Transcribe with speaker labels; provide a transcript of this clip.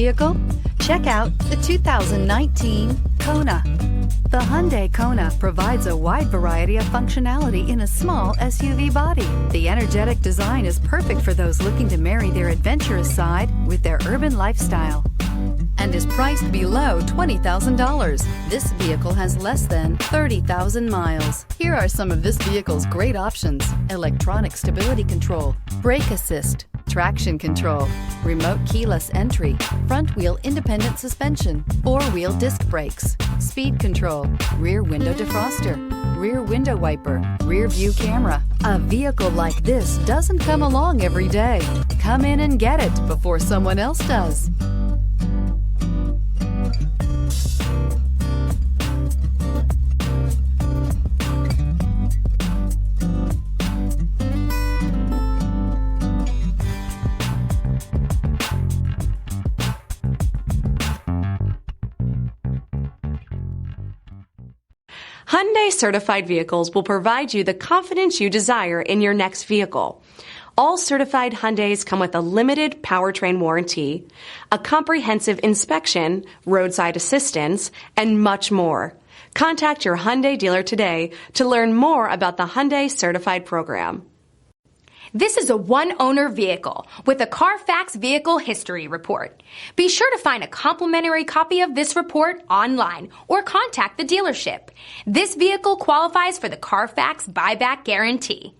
Speaker 1: Vehicle? Check out the 2019 Kona. The Hyundai Kona provides a wide variety of functionality in a small SUV body. The energetic design is perfect for those looking to marry their adventurous side with their urban lifestyle and is priced below $20,000. This vehicle has less than 30,000 miles. Here are some of this vehicle's great options: electronic stability control, brake assist, traction control, remote keyless entry, front wheel independent suspension, four-wheel disc brakes, speed control, rear window defroster, rear window wiper, rear view camera. A vehicle like this doesn't come along every day. Come in and get it before someone else does.
Speaker 2: Hyundai certified vehicles will provide you the confidence you desire in your next vehicle. All certified Hyundais come with a limited powertrain warranty, a comprehensive inspection, roadside assistance, and much more. Contact your Hyundai dealer today to learn more about the Hyundai certified program.
Speaker 3: This is a one-owner vehicle with a Carfax Vehicle History Report. Be sure to find a complimentary copy of this report online or contact the dealership. This vehicle qualifies for the Carfax Buyback Guarantee.